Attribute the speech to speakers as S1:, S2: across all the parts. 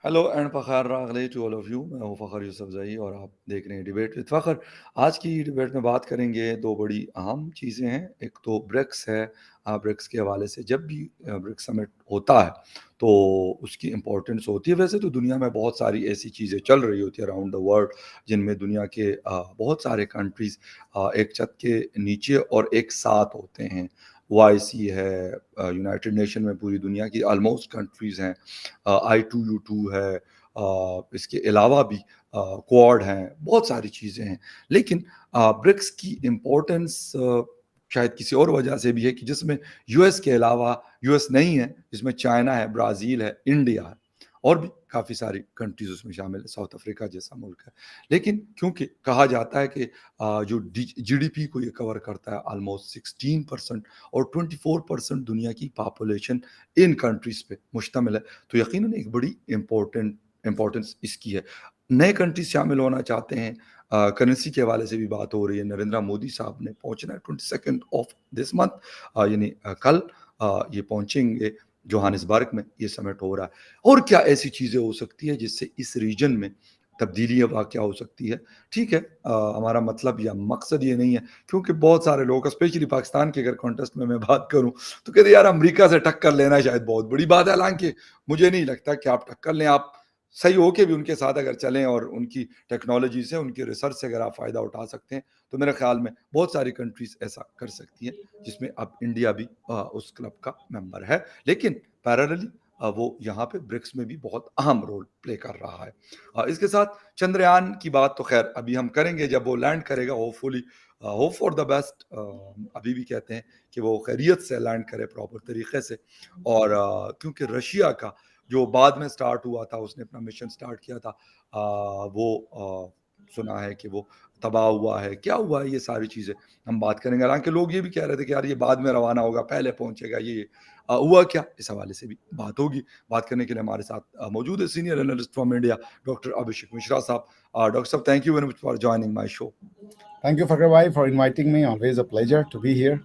S1: Hello and Fakhar रागले to all of you. मैं हूँ फ़ख़र यूसुफ़ज़ई और आप देख रहे हैं डिबेट विद फ़ख़र। आज की डिबेट में बात करेंगे 2 बड़ी अहम चीज़ें हैं। एक तो ब्रिक्स है। ब्रिक्स के हवाले से जब भी ब्रिक्स समिट होता है तो उसकी इम्पोर्टेंस होती है। वैसे तो दुनिया में बहुत सारी ऐसी चीज़ें चल रही होती है अराउंड द वर्ल्ड, जिनमें दुनिया के बहुत सारे कंट्रीज़ एक छत के नीचे और एक साथ होते हैं। ओआईसी है, यूनाइटेड नेशन में पूरी दुनिया की ऑलमोस्ट कंट्रीज़ हैं। I2U2 है, इसके अलावा भी क्वाड हैं, बहुत सारी चीज़ें हैं। लेकिन ब्रिक्स की इम्पोर्टेंस शायद किसी और वजह से भी है कि जिसमें यूएस के अलावा, यूएस नहीं है, जिसमें चाइना है, ब्राज़ील है, इंडिया है और भी काफ़ी सारी कंट्रीज़ उसमें शामिल है, साउथ अफ्रीका जैसा मुल्क है। लेकिन क्योंकि कहा जाता है कि जो जीडीपी को ये कवर करता है ऑलमोस्ट 16% और 24% दुनिया की पॉपुलेशन इन कंट्रीज़ पे मुश्तमिल है, तो यकीनन एक बड़ी इम्पोर्टेंस इसकी है। नए कंट्रीज़ शामिल होना चाहते हैं, करेंसी के हवाले से भी बात हो रही है। नरेंद्र मोदी साहब ने पहुँचना है 22nd ऑफ दिस मंथ, यानी कल ये पहुँचेंगे जोहानिसबर्ग में, ये समिट हो रहा है। और क्या ऐसी चीज़ें हो सकती है जिससे इस रीजन में तब्दीलियाँ वाक़या हो सकती है? ठीक है, हमारा मतलब या मकसद ये नहीं है, क्योंकि बहुत सारे लोग स्पेशली पाकिस्तान के अगर कॉन्टेक्स्ट में मैं बात करूँ तो कहते हैं यार अमेरिका से टक्कर लेना शायद बहुत बड़ी बात है। हालाँकि मुझे नहीं लगता कि आप टक्कर लें, आप सही होके भी उनके साथ अगर चलें और उनकी टेक्नोलॉजी से, उनकी रिसर्च से अगर आप फ़ायदा उठा सकते हैं, तो मेरे ख़्याल में बहुत सारी कंट्रीज़ ऐसा कर सकती हैं, जिसमें अब इंडिया भी उस क्लब का मेंबर है। लेकिन पैरेलली वो यहाँ पे ब्रिक्स में भी बहुत अहम रोल प्ले कर रहा है। इसके साथ चंद्रयान की बात तो ख़ैर अभी हम करेंगे जब वो लैंड करेगा, hopefully, hope for the best. अभी भी कहते हैं कि वो खैरियत से लैंड करे प्रॉपर तरीके से। और क्योंकि रशिया का जो बाद में स्टार्ट हुआ था, उसने अपना मिशन स्टार्ट किया था, वो सुना है कि वो तबाह हुआ है। क्या हुआ है, ये सारी चीज़ें हम बात करेंगे। हालाँकि लोग ये भी कह रहे थे कि यार ये बाद में रवाना होगा, पहले पहुँचेगा ये। हुआ क्या? इस हवाले से भी बात होगी। बात करने के लिए हमारे साथ मौजूद है senior analyst from India doctor Abhishek Mishra साहब। डॉक्टर साहब, thank you very much for joining my show.
S2: Thank you, Fakir Bhai, for inviting me. Always a pleasure to be here.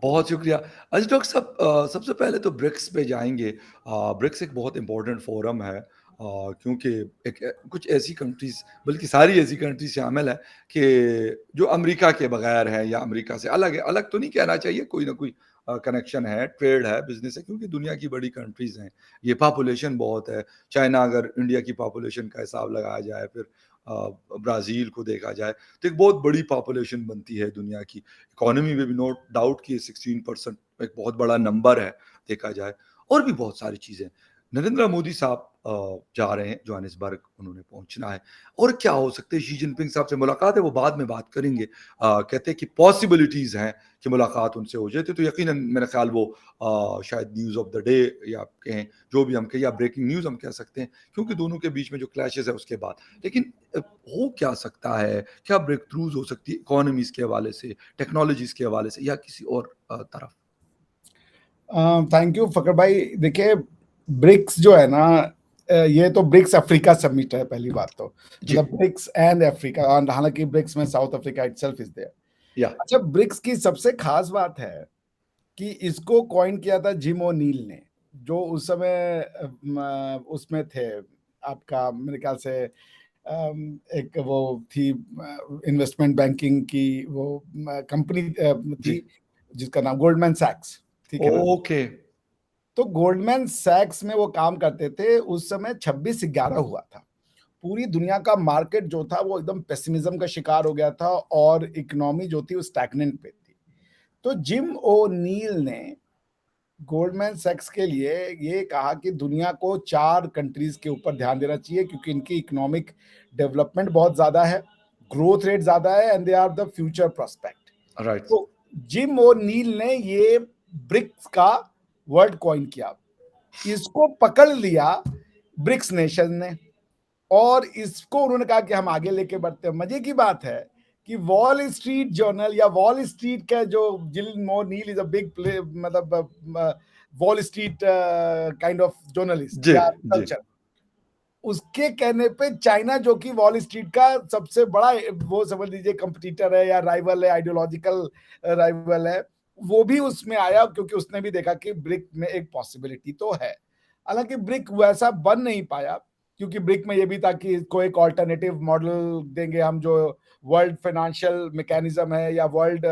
S1: बहुत शुक्रिया। अच्छा डॉक्टर साहब, सबसे पहले तो ब्रिक्स पे जाएँगे। ब्रिक्स एक बहुत इम्पोर्टेंट फोरम है, क्योंकि एक कुछ ऐसी कंट्रीज़, बल्कि सारी ऐसी कंट्रीज़ शामिल है कि जो अमेरिका के बगैर है या अमेरिका से अलग है। अलग तो नहीं कहना चाहिए, कोई ना कोई कनेक्शन है, ट्रेड है, बिज़नेस है, क्योंकि दुनिया की बड़ी कंट्रीज़ हैं। ये पॉपुलेशन बहुत है। चाइना अगर इंडिया की पॉपुलेशन का हिसाब लगाया जाए, फिर ब्राज़ील को देखा जाए, तो एक बहुत बड़ी पॉपुलेशन बनती है दुनिया की। इकोनॉमी में भी नो डाउट कि 16% एक बहुत बड़ा नंबर है देखा जाए। और भी बहुत सारी चीज़ें। नरेंद्र मोदी साहब जा रहे हैं जोहानिसबर्ग, उन्होंने पहुँचना है। और क्या हो सकते हैं, शी जिनपिंग साहब से मुलाकात है, वो बाद में बात करेंगे। कहते हैं कि पॉसिबिलिटीज़ हैं कि मुलाकात उनसे हो जाए, तो यकीनन मेरा ख़्याल वो शायद न्यूज़ ऑफ द डे या आप कहें, जो भी हम कहें, या ब्रेकिंग न्यूज़ हम कह सकते हैं, क्योंकि दोनों के बीच में जो क्लैशेज़ है उसके बाद। लेकिन हो क्या सकता है? क्या ब्रेक थ्रूज़ हो सकती है इकोनॉमीज़ के हवाले से, टेक्नोलॉजीज़ के हवाले से, या किसी और तरफ?
S2: थैंक यू फकर भाई। देखिए, ब्रिक्स जो है ना, ये तो ब्रिक्स अफ्रीका समिट है पहली बात तो।
S1: जी,
S2: मतलब ब्रिक्स एंड अफ्रीका, हालांकि ब्रिक्स में South Africa itself is there.
S1: या
S2: अच्छा, ब्रिक्स की सबसे खास बात है कि इसको कॉइन किया था जिम ओनील ने, जो उस समय उसमें थे, आपका मेरे ख्याल से एक वो थी इन्वेस्टमेंट बैंकिंग की वो कंपनी
S1: जी।
S2: थी, जिसका नाम गोल्डमैन सैक्स, ठीक है ना।
S1: ओके।
S2: तो गोल्डमैन सैक्स में वो काम करते थे। उस समय 26/11 हुआ था। पूरी दुनिया का मार्केट जो था वो एकदम पेसिमिज्म का शिकार हो गया था और इकोनॉमी जो थी वो स्टैग्नेंट पे थी। तो जिम ओ नील ने गोल्डमैन सैक्स के लिए ये कहा कि दुनिया को 4 कंट्रीज के ऊपर ध्यान देना चाहिए, क्योंकि इनकी इकोनॉमिक डेवलपमेंट बहुत ज्यादा है, ग्रोथ रेट ज्यादा है, and they are the future prospect.
S1: Right.
S2: तो जिम ओ नील ने ये ब्रिक्स का वर्ड कॉइन किया। इसको पकड़ लिया ब्रिक्स नेशन ने, और इसको उन्होंने कहा कि हम आगे लेके बढ़ते हैं। मजे की बात है कि वॉल स्ट्रीट जर्नल या वॉल स्ट्रीट का जो Jim O'Neill is a big play, मतलब Wall Street kind of journalist
S1: जी,
S2: या
S1: जी।
S2: कल्चर, उसके कहने पे चाइना, जो कि वॉल स्ट्रीट का सबसे बड़ा वो समझ लीजिए कंपटीटर है या राइवल है, आइडियोलॉजिकल राइवल है, वो भी उसमें आया, क्योंकि उसने भी देखा कि ब्रिक में एक पॉसिबिलिटी तो है। हालांकि ब्रिक वैसा बन नहीं पाया। क्योंकि ब्रिक में ये भी था कि कोई एक ऑल्टरनेटिव मॉडल देंगे हम, जो वर्ल्ड फाइनेंशियल मैकेनिज्म है या वर्ल्ड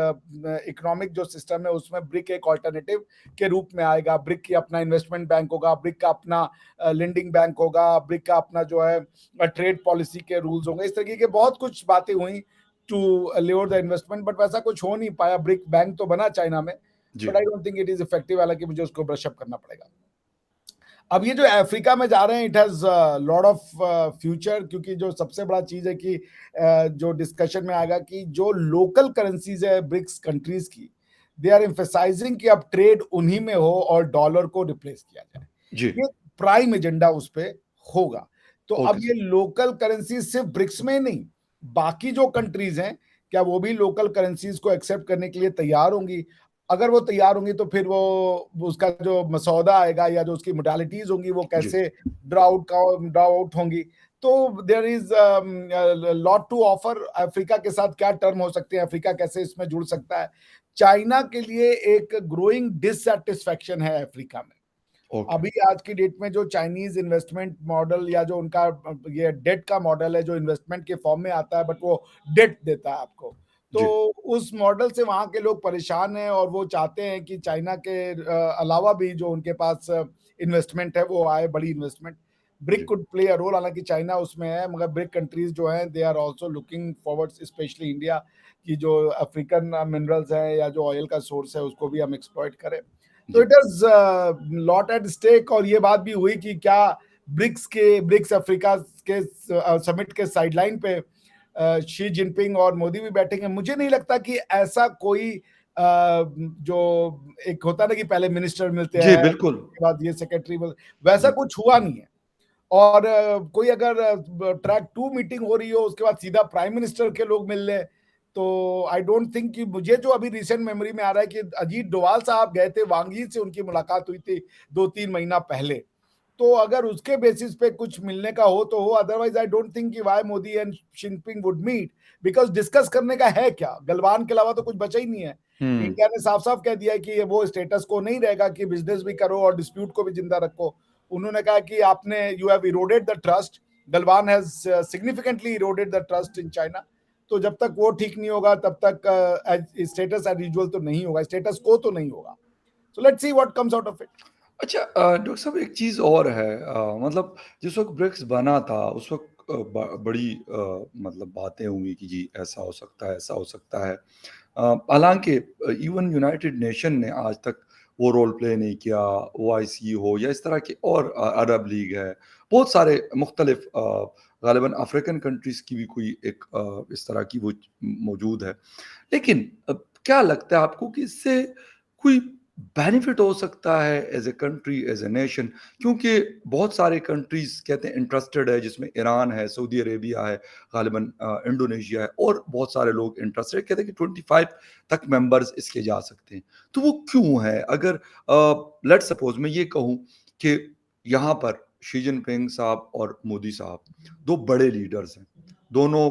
S2: इकोनॉमिक जो सिस्टम है उसमें ब्रिक एक ऑल्टरनेटिव के रूप में आएगा। ब्रिक की अपना इन्वेस्टमेंट बैंक होगा, ब्रिक का अपना लेंडिंग बैंक होगा, ब्रिक का अपना जो है ट्रेड पॉलिसी के रूल्स होंगे। इस तरीके के बहुत कुछ बातें हुई to lure the investment, but वैसा कुछ हो नहीं पाया। ब्रिक बैंक तो बना चाइना में,
S1: जी,
S2: but I don't think it is effective, हालांकि मुझे उसको ब्रश अप करना पड़ेगा। अब ये जो अफ्रीका में जा रहे हैं, it has lot of future, क्योंकि जो सबसे बड़ा चीज है कि जो डिस्कशन में आएगा कि जो लोकल करेंसीज है ब्रिक्स कंट्रीज की, दे आर एम्फेसाइजिंग कि अब ट्रेड उन्हीं में हो और डॉलर को रिप्लेस किया जाए।
S1: जी।
S2: ये प्राइम एजेंडा उस पे होगा। तो अब
S1: ओके
S2: ये
S1: सर।
S2: लोकल करेंसीज सिर्फ ब्रिक्स में नहीं, बाकी जो कंट्रीज हैं, क्या वो भी लोकल करेंसीज को एक्सेप्ट करने के लिए तैयार होंगी? अगर वो तैयार होंगी तो फिर वो उसका जो मसौदा आएगा या जो उसकी मोडालिटीज होंगी वो
S1: जी,
S2: कैसे ड्रा आउट होंगी। तो there is lot to offer. Africa के साथ क्या टर्म हो सकते हैं, अफ्रीका कैसे इसमें जुड़ सकता है? चाइना के लिए एक ग्रोइंग डिससेटिस्फैक्शन है अफ्रीका में।
S1: ओके।
S2: अभी आज की डेट में जो चाइनीज इन्वेस्टमेंट मॉडल या जो उनका ये डेट का मॉडल है, जो इन्वेस्टमेंट के फॉर्म में आता है बट वो डेट देता है आपको, तो
S1: जी,
S2: उस मॉडल से वहाँ के लोग परेशान हैं और वो चाहते हैं कि चाइना के अलावा भी जो उनके पास इन्वेस्टमेंट है वो आए, बड़ी इन्वेस्टमेंट। ब्रिक
S1: जी,
S2: कुड प्ले अ रोल, हालांकि चाइना उसमें है, मगर ब्रिक कंट्रीज जो हैं they are also looking forward, specially India, की जो अफ्रीकन मिनरल्स हैं या जो ऑयल का सोर्स है उसको भी हम एक्सप्लॉइट करें। तो
S1: जी,
S2: it is lot at stake. और ये बात भी हुई कि क्या ब्रिक्स अफ्रीका के समिट के साइडलाइन पे शी जिनपिंग और मोदी भी बैठेंगे। मुझे नहीं लगता कि ऐसा कोई जो एक होता ना कि पहले मिनिस्टर मिलते
S1: जी,
S2: हैं
S1: बिल्कुल।
S2: उसके बाद ये सेक्रेटरी, वैसा
S1: जी,
S2: कुछ हुआ नहीं है। और कोई अगर ट्रैक टू मीटिंग हो रही हो उसके बाद सीधा प्राइम मिनिस्टर के लोग मिल लें, तो आई डोंट थिंक कि, मुझे जो अभी रिसेंट मेमोरी में आ रहा है कि अजीत डोभाल साहब गए थे, वांग यी से उनकी मुलाकात हुई थी 2-3 महीना पहले। तो अगर उसके बेसिस पे कुछ मिलने का हो तो हो, अदरवाइज आई डोंट थिंक कि why Modi and Jinping would meet, because discuss करने का है क्या? गलवान के अलावा तो कुछ बचा ही नहीं है।
S1: हुँ,
S2: इंडिया ने साफ साफ कह दिया है कि ये वो स्टेटस को नहीं रहेगा कि बिजनेस भी करो और डिस्प्यूट को भी जिंदा रखो। उन्होंने कहा कि आपने, you have eroded the trust, Galwan has significantly eroded the trust in China. तो जब तक वो ठीक नहीं होगा तब तक स्टेटस एज यूजुअल तो नहीं होगा, स्टेटस को तो नहीं होगा। So let's see what comes out of it.
S1: अच्छा डॉक्टर साहब एक चीज़ और है मतलब जिस वक़्त ब्रिक्स बना था उस वक़्त बड़ी मतलब बातें हुई कि जी ऐसा हो सकता है, ऐसा हो सकता है। हालाँकि इवन यूनाइटेड नेशन ने आज तक वो रोल प्ले नहीं किया, ओआईसी हो या इस तरह के और अरब लीग है, बहुत सारे मुख्तलिफ ग़ालिबन अफ्रीकन कंट्रीज़ की भी कोई एक इस तरह की वो मौजूद है। लेकिन क्या लगता है आपको कि इससे कोई बेनिफिट हो सकता है as a country, as a nation? क्योंकि बहुत सारे कंट्रीज़ कहते हैं इंटरेस्टेड है जिसमें ईरान है, सऊदी अरेबिया है, ग़ालिबन इंडोनेशिया है और बहुत सारे लोग इंटरेस्टेड कहते हैं कि 25 तक मेंबर्स इसके जा सकते हैं। तो वो क्यों है? अगर लेट्स सपोज़ मैं ये कहूँ कि यहाँ पर शी जिनपिंग साहब और मोदी साहब 2 बड़े लीडर्स हैं। दोनों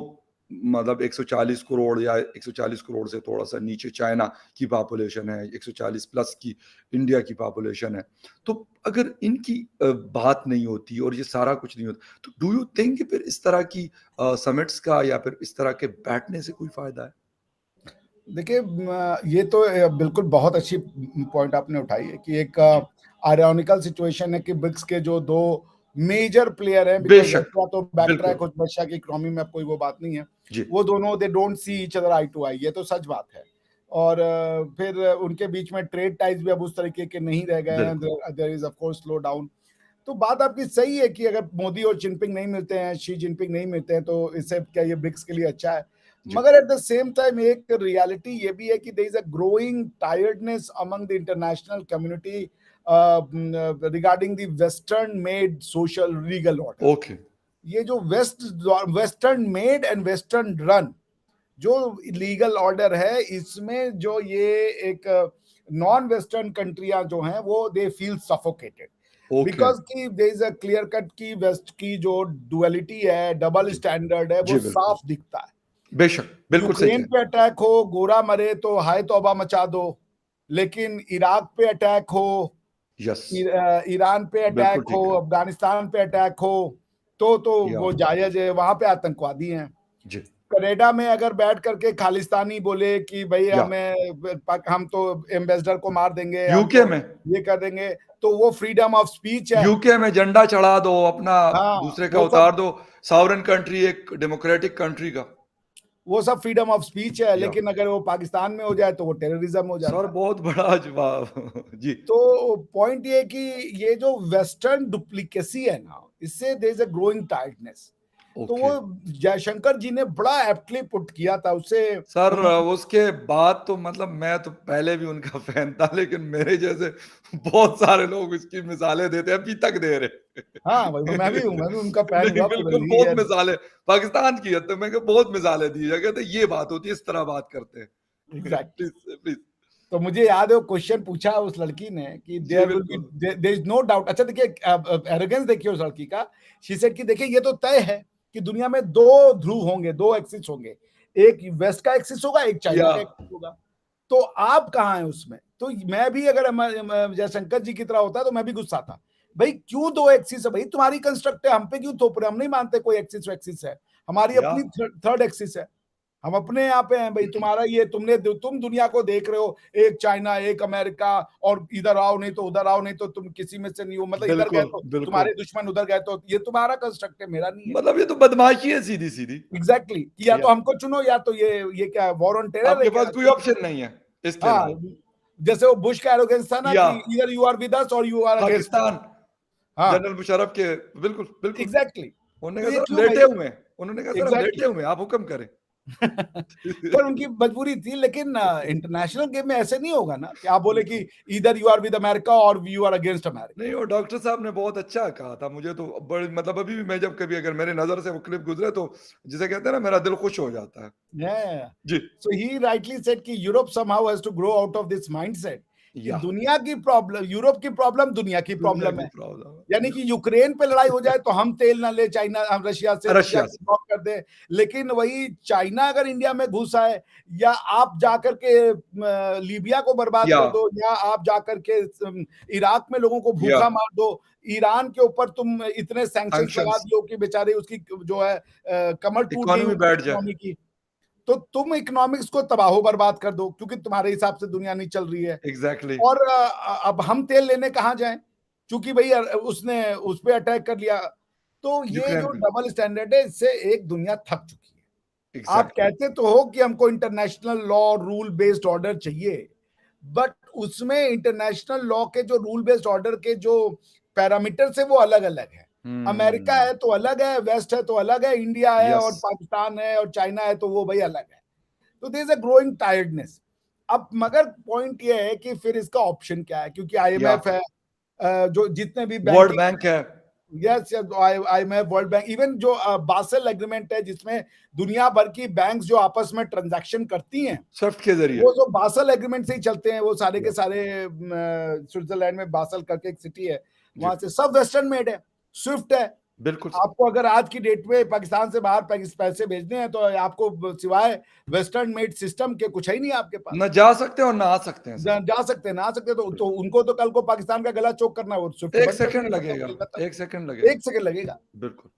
S1: मतलब 140 करोड़ या 140 करोड़ से थोड़ा-सा नीचे चाइना की पॉपुलेशन है, 140 प्लस की इंडिया की पॉपुलेशन है। तो अगर इनकी बात नहीं होती और ये सारा कुछ नहीं होता, तो डू यू थिंक कि फिर इस तरह की समिट्स का या फिर इस तरह के बैठने से कोई फ़ायदा है?
S2: देखिए, ये तो बिल्कुल बहुत अच्छी पॉइंट आपने उठाई है कि एक
S1: जी।
S2: आयरॉनिकल सिचुएशन है कि ब्रिक्स के जो दो मेजर प्लेयर हैं, बिकॉज
S1: बेशक,
S2: रशिया तो बैक ट्रैक
S1: बिल्कुल।
S2: हो, रशिया की इकोनॉमी में अब कोई वो बात नहीं है।
S1: जी,
S2: वो दोनों they don't see each other eye to eye, ये तो सच बात है। और फिर उनके बीच में ट्रेड टाइज भी अब उस तरीके के नहीं रह गए हैं।
S1: बिल्कुल।
S2: There is of course slow down. तो बात आपकी सही है कि अगर मोदी और जिनपिंग नहीं मिलते हैं, शी जिनपिंग नहीं मिलते हैं, तो इससे क्या ये ब्रिक्स के लिए अच्छा है?
S1: जी,
S2: मगर एट द सेम टाइम एक रियलिटी ये भी है कि there is a growing tiredness among the international community regarding the western made social legal order.
S1: Okay.
S2: ये जो western made and western run जो लीगल ऑर्डर है, इसमें जो ये एक नॉन वेस्टर्न कंट्रियां जो हैं वो they feel suffocated,
S1: okay.
S2: Because की there is a clear cut की वेस्ट की जो डुअलिटी है, डबल
S1: जी,
S2: स्टैंडर्ड है, वो
S1: जी, बिल्कुल।
S2: साफ दिखता है।
S1: बेशक, बिल्कुल सही
S2: यूक्रेन
S1: कह
S2: पे अटैक हो, गोरा मरे तो हाय तौबा मचा दो, लेकिन इराक पे अटैक हो,
S1: यस,
S2: ईरान पे
S1: बिल्कुल
S2: अटैक हो,
S1: ठीक है।
S2: अफगानिस्तान पे अटैक हो, तो
S1: या
S2: वो जायज़ है, वहाँ पे आतंकवादी हैं।
S1: जी,
S2: कनाडा में अगर बैठ करके खालिस्तानी बोले कि भई
S1: या
S2: हम तो एम्बेसडर को मार देंगे, हम
S1: यूके
S2: तो
S1: में
S2: ये कर देंगे, तो वो फ्रीडम ऑफ स्पीच है।
S1: यूके में झंडा चढ़ा दो, अपना
S2: हाँ,
S1: दूसरे का
S2: वो सब
S1: उतार दो, सॉवरेन कंट्री, एक डेमोक्रेटिक कंट्री का।
S2: वो सब फ्रीडम ऑफ स्पीच है,
S1: या
S2: लेकिन अगर वो पाकिस्तान में हो जाए तो वो टेररिज्म हो
S1: सर
S2: जाता है।
S1: बहुत बड़ा जवाब जी,
S2: तो पॉइंट ये है कि ये जो वेस्टर्न डुप्लीकेसी है ना, इससे there is a growing tiredness. तो वो
S1: ओके।
S2: जयशंकर जी ने बड़ा एप्टली पुट किया था, उससे
S1: सर
S2: उन्होंने
S1: उसके बाद तो मतलब मैं तो पहले भी उनका फैन था, लेकिन मेरे जैसे बहुत सारे लोग इसकी मिसालें देते हैं, अभी तक दे रहे
S2: हाँ, भाई मैं भी हूँ, मैं भी उनका फैन
S1: नहीं
S2: हुआ फॉर द
S1: बिल्कुल बहुत
S2: ईयर।
S1: मिसालें, पाकिस्तान की है तो मैं बहुत मिसालें दी है, कहते ये बात होती है, इस तरह बात करते हैं।
S2: एग्ज़ैक्टली।
S1: Please please.
S2: तो मुझे याद है वो क्वेश्चन पूछा उस लड़की ने कि
S1: जी
S2: देयर विल बी
S1: बिल्कुल।
S2: There is no doubt. अच्छा देखिए, एरोगेंस देखिए उस लड़की का। शी सेड कि देखिए ये तो तय है कि दुनिया में 2 ध्रुव होंगे, 2 एक्सिस होंगे। एक वेस्ट का एक्सिस होगा, एक चाइना
S1: या
S2: का एक्सिस होगा। तो आप कहाँ हैं उसमें? तो मैं भी अगर जयशंकर जी की तरह होता तो मैं भी गुस्सा था। भई क्यों 2 एक्सिस है भई? तुम्हारी कंस्ट्रक्ट है, हम पे क्यों थोप रहे हो? हम नहीं मानते कोई एक्सिस-वैक्सिस है। हमारी
S1: या
S2: अपनी थर्ड एक्सिस है। हम अपने यहाँ पे हैं भाई, तुम्हारा ये तुम दुनिया को देख रहे हो, एक चाइना, एक अमेरिका, और इधर आओ नहीं तो उधर आओ, नहीं तो तुम किसी में से नहीं हो, मतलब इधर गए
S1: बिल्कुल
S2: तो
S1: बिल्कुल,
S2: तुम्हारे दुश्मन, उधर गए तो ये तुम्हारा कंस्ट्रक्ट है, मेरा नहीं है।
S1: मतलब ये तो बदमाशी है सीधी सीधी।
S2: एग्जैक्टली कि या
S1: या
S2: तो हमको चुनो, या तो ये क्या वॉर ऑन टेरर है
S1: आपके
S2: क्या?
S1: पास कोई ऑप्शन नहीं है इसके
S2: हाँ,
S1: अलावा।
S2: जैसे वो बुश का एरोगेंस था ना
S1: या
S2: कि either you are with us और you are against us.
S1: Pakistan,
S2: हाँ,
S1: जनरल मुशर्रफ के, बिल्कुल बिल्कुल।
S2: एग्जैक्टली।
S1: उन्होंने
S2: तो
S1: कहा
S2: ये
S1: सर हम
S2: क्यों
S1: लेटे
S2: भाई?
S1: हुए हैं, उन्होंने कहा सर हम लेटे
S2: एग्जैक्टली।
S1: हुए हैं, आप हुक्म करें।
S2: पर उनकी मजबूरी थी, लेकिन इंटरनेशनल गेम में ऐसे नहीं होगा ना कि आप बोले कि
S1: बिल्कुल।
S2: इधर यू आर विद अमेरिका और यू आर अगेंस्ट अमेरिका।
S1: नहीं, वो डॉक्टर साहब ने बहुत अच्छा कहा था, मुझे तो बड़ी मतलब अभी भी मैं जब कभी अगर मेरे नज़र से वो क्लिप गुज़रे तो जिसे कहते हैं ना मेरा दिल खुश हो जाता है।
S2: Yeah.
S1: जी,
S2: So he rightly said कि Europe somehow has to grow out of this mindset कि
S1: या
S2: दुनिया की प्रॉब्लम, यूरोप की प्रॉब्लम दुनिया की
S1: दुनिया
S2: प्रॉब्लम
S1: की
S2: है।
S1: प्रॉब्लम है।
S2: यानी कि
S1: बिल्कुल,
S2: यूक्रेन पे लड़ाई हो जाए तो हम तेल ना ले चाइना, हम रशिया से, रशिया
S1: रशिया
S2: को
S1: से
S2: ब्लॉक कर दें। लेकिन वही चाइना अगर इंडिया में घुस आए, या आप जाकर के लीबिया को बर्बाद
S1: या
S2: कर दो, या आप जाकर के इराक में लोगों को
S1: या
S2: भूखा मार दो, ईरान के ऊपर तुम इतने सैंक्शंस लगा
S1: सैंक्शंस,
S2: दियो कि बेचारे उसकी जो है कमर टूट गई
S1: इकोनॉमी
S2: उसकी
S1: बैठ जाए।
S2: इकोनॉमी की। तो तुम इकोनॉमिक्स को तबाहो बर्बाद कर दो, क्योंकि तुम्हारे हिसाब से दुनिया नहीं चल रही है।
S1: एग्ज़ैक्टली,
S2: और अब हम तेल लेने कहाँ जाएँ? क्योंकि भई उसने उस पे अटैक कर लिया। तो ये
S1: यूक्रेन
S2: जो
S1: पे,
S2: डबल स्टैंडर्ड है, इससे एक दुनिया थक चुकी है। आप
S1: एग्ज़ैक्टली,
S2: कहते तो हो कि हमको international law, rule based order चाहिए, बट उसमें इंटरनेशनल लॉ के जो रूल बेस्ड ऑर्डर के जो पैरामीटर्स है वो अलग-अलग हैं। अमेरिका
S1: हुँ,
S2: है तो अलग है, वेस्ट है तो अलग है, इंडिया है
S1: यस,
S2: और पाकिस्तान है और चाइना है तो वो भई अलग है। तो there is a growing tiredness. अब मगर पॉइंट ये है कि फिर इसका ऑप्शन क्या है? क्योंकि
S1: या
S2: आईएमएफ है, जो जितने भी
S1: वर्ल्ड
S2: बैंकिंग,
S1: बैंक है,
S2: yes, IMF, world bank, even जो बासेल एग्रीमेंट है जिसमें दुनिया भर की बैंक्स जो आपस में ट्रांजैक्शन करती हैं,
S1: स्विफ्ट के ज़रिए।
S2: वो जो बासेल एग्रीमेंट से ही चलते हैं, वो सारे के
S1: या
S2: सारे स्विट्जरलैंड में बासेल करके एक सिटी है,
S1: जी,
S2: वहां से सब वेस्टर्न मेड है, स्विफ्ट है।
S1: बिल्कुल सर।
S2: आपको अगर आज की डेट में पाकिस्तान से बाहर पैसे भेजने हैं तो आपको सिवाय वेस्टर्न मेड सिस्टम के कुछ है ही नहीं आपके पास।
S1: ना जा सकते हैं और ना आ सकते हैं सर।
S2: जा सकते हैं, ना आ सकते हैं, तो
S1: बिल्कुल,
S2: उनको तो कल को पाकिस्तान का गला चोक करना है, वो स्विफ्ट
S1: 1
S2: बंद कर
S1: सेकंड
S2: देंगे, खत्म
S1: लगेगा,
S2: खेल खत्म।
S1: 1 सेकंड लगेगा।
S2: 1 सेकंड लगेगा।
S1: बिल्कुल,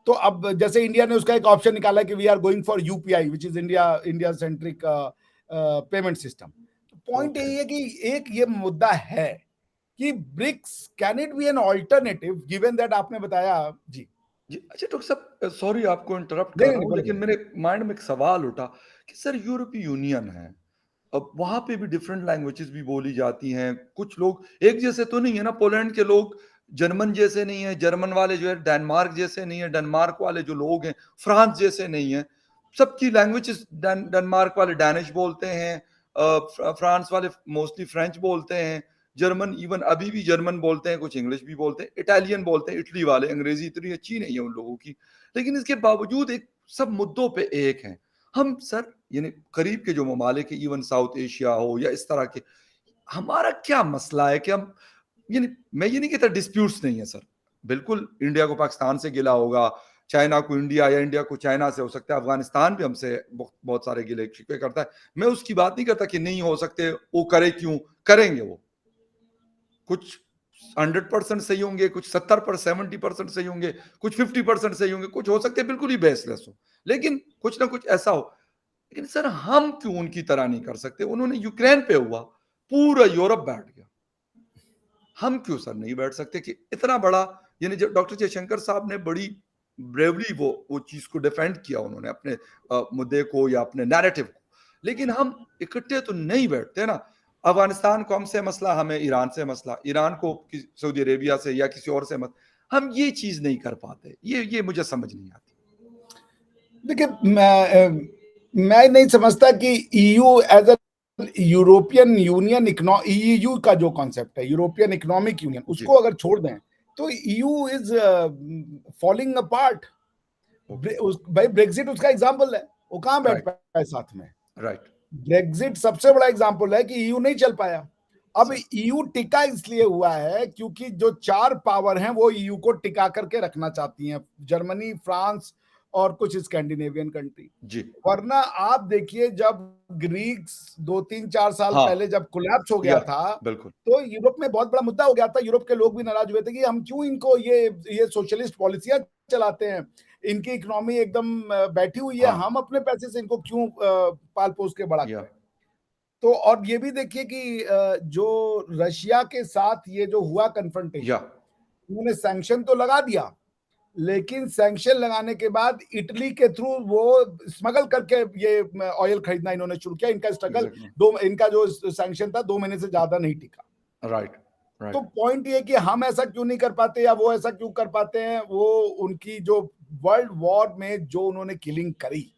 S2: तो अब जैसे इंडिया ने उसका एक ऑप्शन निकाला कि we are going for UPI which is India centric payment system. Point
S1: okay.
S2: यही है कि एक ये मुद्दा है कि BRICS can it be an alternative given that आपने बताया जी।
S1: जी, अच्छा डॉक्टर साहब सॉरी आपको इंटरप्ट कर
S2: नहीं,
S1: रहा
S2: नहीं,
S1: हूँ,
S2: बोले,
S1: लेकिन
S2: बोले।
S1: मेरे माइंड में एक सवाल उठा कि सर यूरोपीय यूनियन है, अब वहाँ पे भी डिफरेंट लैंग्वेजेज़ भी बोली जाती हैं, कुछ लोग एक जैसे तो नहीं है ना, पोलैंड के लोग जर्मन जैसे नहीं हैं, जर्मन वाले जो है डेनमार्क जैसे नहीं है, डेनमार्क वाले जो लोग हैं, फ्रांस जैसे नहीं हैं। सबकी लैंग्वेजेज़ डेनमार्क वाले डैनिश बोलते हैं, फ्रांस वाले मोस्टली फ्रेंच बोलते हैं, जर्मन इवन अभी भी जर्मन बोलते हैं, कुछ इंग्लिश भी बोलते हैं, इटालियन बोलते हैं, इटली वाले अंग्रेज़ी इतनी अच्छी नहीं है उन लोगों की। लेकिन इसके बावजूद एक सब मुद्दों पे एक हैं। हम सर यानी करीब के जो ममालिक हैं, इवन साउथ एशिया हो या इस तरह के, हमारा क्या मसला है कि हम यानी मैं ये नहीं कहता डिस्प्यूट्स नहीं है सर। बिल्कुल इंडिया को पाकिस्तान से गिला होगा, चाइना को इंडिया या इंडिया को चाइना से हो सकता है, अफ़गानिस्तान भी हमसे बहुत सारे गिले-शिकवे करता है। मैं उसकी बात नहीं करता कि नहीं हो सकते, वो करे क्यों? करेंगे वो। कुछ 100% सही होंगे, कुछ 70% सही होंगे, कुछ 50% सही होंगे, कुछ हो सकते हैं बिल्कुल ही बेसलेस हो। लेकिन कुछ ना कुछ ऐसा हो। लेकिन सर हम क्यों उनकी तरह नहीं कर सकते? उन्होंने यूक्रेन पे हुआ, पूरा यूरोप बैठ गया। हम क्यों सर नहीं बैठ सकते कि इतना बड़ा, यानी जो डॉक्टर जयशंकर साहब ने बड़ी ब्रेवली वो चीज़ को डिफेंड किया उन्होंने अपने मुद्दे को या अपने नैरेटिव को। लेकिन हम इकट्ठे तो नहीं बैठते ना। अफ़गानिस्तान को हमसे मसला, हमें ईरान से मसला, ईरान को सऊदी अरेबिया से या किसी और से हम ये चीज़ नहीं कर पाते। ये मुझे समझ नहीं आती।
S2: देखिए, मैं नहीं समझता कि EU as a European union EU का जो कॉन्सेप्ट है, यूरोपियन इकोनॉमिक यूनियन,
S1: जी,
S2: उसको अगर छोड़ दें, तो EU is falling apart.
S1: Okay,
S2: भाई ब्रेक्सिट उसका एग्जाम्पल है, वो कहाँ बैठ
S1: राइट,
S2: पाया साथ में।
S1: राइट,
S2: ब्रेक्सिट सबसे बड़ा एग्जाम्पल है कि ईयू नहीं चल पाया। अब
S1: सर,
S2: ईयू टिका इसलिए हुआ है क्योंकि जो चार पावर हैं वो ईयू को टिका करके रखना चाहती हैं, जर्मनी, फ्रांस और कुछ स्कैंडिनेवियन कंट्री।
S1: जी,
S2: वरना आप देखिए, जब ग्रीक्स 2-3-4 साल
S1: हाँ,
S2: पहले जब कोलैप्स हो गया
S1: या
S2: था,
S1: बिल्कुल,
S2: तो यूरोप में बहुत बड़ा मुद्दा हो गया था। यूरोप के लोग भी नाराज हुए थे कि हम क्यों इनको ये सोशलिस्ट पॉलिसियां चलाते हैं, इनकी इकोनॉमी एकदम बैठी हुई है,
S1: हाँ,
S2: हम अपने पैसे से इनको क्यों पाल पोस के बड़ा
S1: या
S2: करें। तो और ये भी देखिए कि जो रशिया के साथ ये जो हुआ
S1: या
S2: कन्फ्रंटेशन, उन्होंने सैंक्शन तो लगा दिया, लेकिन सैंक्शन लगाने के बाद इटली के थ्रू वो स्मगल करके ये ऑयल खरीदना इन्होंने शुरू किया। इनका स्ट्रगल
S1: एग्ज़ैक्टली,
S2: दो इनका जो सैंक्शन था 2 महीने से ज्यादा नहीं टिका।
S1: राइट,
S2: तो
S1: राइट,
S2: पॉइंट ये कि हम ऐसा क्यों नहीं कर पाते या वो ऐसा क्यों कर पाते हैं, वो उनकी जो वर्ल्ड वॉर में जो उन्होंने किलिंग करी,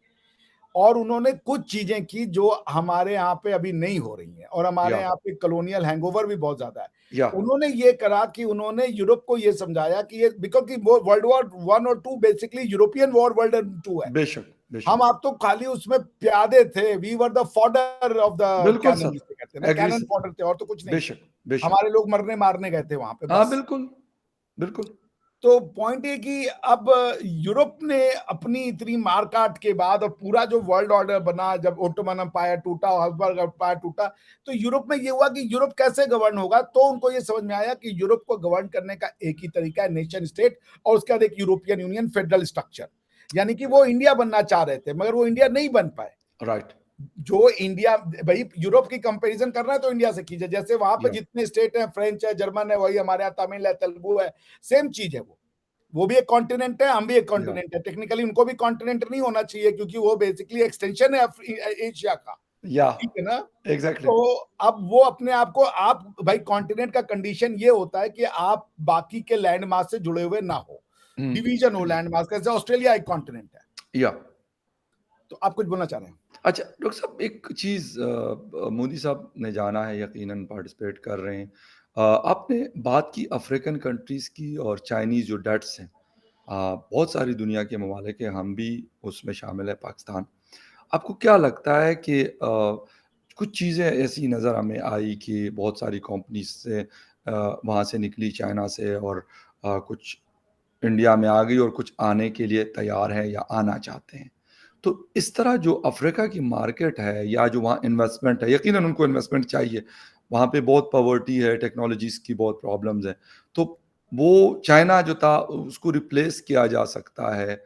S2: और उन्होंने कुछ चीजें की जो हमारे यहाँ पे अभी नहीं हो रही हैं, और हमारे
S1: या
S2: यहाँ पे कॉलोनियल हैंगओवर भी बहुत ज्यादा है।
S1: या
S2: उन्होंने ये करा कि उन्होंने यूरोप को ये समझाया कि ये बिकॉज की वो वर्ल्ड वॉर 1 और 2 बेसिकली यूरोपियन वॉर, वर्ल्ड 2 है।
S1: बेशक, बेशक।
S2: हम आप तो खाली उसमें प्यादे थे, we were the fodder of the
S1: बिल्कुल
S2: कैनन
S1: सर,
S2: जिसे कहते हैं ना,
S1: एग्री
S2: कैनन
S1: सर,
S2: फॉडर थे और तो कुछ नहीं थे।
S1: बेशक, बेशक।
S2: हमारे लोग मरने मारने गए थे वहां पे
S1: हाँ,
S2: बस।
S1: बिल्कुल, बिल्कुल।
S2: तो पॉइंट ये कि अब यूरोप ने अपनी इतनी मारकाट के बाद और पूरा जो वर्ल्ड ऑर्डर बना, जब ओटोमन एम्पायर टूटा, हब्सबर्ग एम्पायर टूटा, तो यूरोप में ये हुआ कि यूरोप कैसे गवर्न होगा। तो उनको ये समझ में आया कि यूरोप को गवर्न करने का एक ही तरीका है, नेशन स्टेट, और उसके बाद एक यूरोपियन यूनियन फेडरल स्ट्रक्चर। यानी कि वो इंडिया बनना चाह रहे थे, मगर वो इंडिया नहीं बन पाए।
S1: राइट,
S2: जो इंडिया, भाई यूरोप की कंपैरिजन करना है तो इंडिया से कीजिए, जैसे वहां पे
S1: या
S2: जितने स्टेट हैं, फ्रेंच है, जर्मन है, वही हमारे यहाँ तमिल है, तेलुगु है, सेम चीज है। वो भी एक कॉन्टिनेंट है, हम भी एक
S1: या
S2: कॉन्टिनेंट है। टेक्निकली उनको भी कॉन्टिनेंट नहीं होना चाहिए क्योंकि वो बेसिकली एक्सटेंशन है एशिया का।
S1: या
S2: ठीक है ना।
S1: एग्ज़ैक्टली।
S2: तो अब वो अपने आप को, आप भाई कॉन्टिनेंट का कंडीशन ये होता है कि आप बाकी के लैंड मास से जुड़े हुए ना हो,
S1: हुँ,
S2: डिवीजन हो लैंड मास का। जैसे ऑस्ट्रेलिया एक कॉन्टिनेंट है।
S1: या
S2: तो आप कुछ बोलना चाह रहे हैं?
S1: अच्छा डॉक्टर साहब एक चीज़ मोदी साहब ने जाना है यकीनन पार्टिसिपेट कर रहे हैं। आपने बात की अफ्रीकन कंट्रीज़ की और चाइनीज़ जो डेट्स हैं। बहुत सारी दुनिया के ममालिक हैं, हम भी उसमें शामिल है पाकिस्तान। आपको क्या लगता है कि कुछ चीज़ें ऐसी नज़र हमें आई कि बहुत सारी कंपनीज़ से वहाँ से निकली चाइना से और कुछ इंडिया में आ गई और कुछ आने के लिए तैयार हैं या आना चाहते हैं। तो इस तरह जो अफ़्रीका की मार्केट है या जो वहाँ इन्वेस्टमेंट है, यकीनन उनको इन्वेस्टमेंट चाहिए। वहाँ पे बहुत पॉवर्टी है, टेक्नोलॉज़ीज़ की बहुत प्रॉब्लम्स हैं। तो वो चाइना जो था उसको रिप्लेस किया जा सकता है।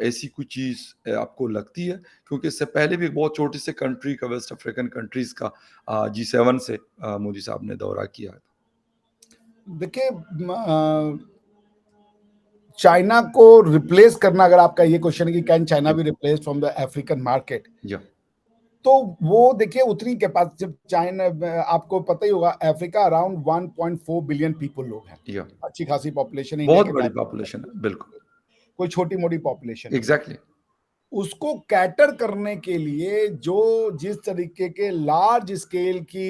S1: ऐसी कोई चीज़ आपको लगती है? क्योंकि इससे पहले भी एक बहुत छोटी सी कंट्री का वेस्ट अफ्रीकन कंट्रीज़ का G7 से मोदी साहब ने दौरा किया था।
S2: देखिए, चाइना को रिप्लेस करना, अगर आपका ये क्वेश्चन है कि कैन चाइना
S1: जी,
S2: be replace from the African market,
S1: या,
S2: तो वो देखिए उतनी कैपेसिटी। जब चाइना, आपको पता ही होगा, अफ्रीका अराउंड 1.4 बिलियन पीपल लोग हैं।
S1: या
S2: अच्छी खासी पॉपुलेशन इंडिया
S1: बहुत
S2: के
S1: बड़ी
S2: बराबर
S1: पॉपुलेशन
S2: है,
S1: है, बिल्कुल।
S2: कोई छोटी मोटी पॉपुलेशन नहीं है।
S1: एग्ज़ैक्टली,
S2: उसको कैटर करने के लिए जो जिस तरीके के लार्ज स्केल की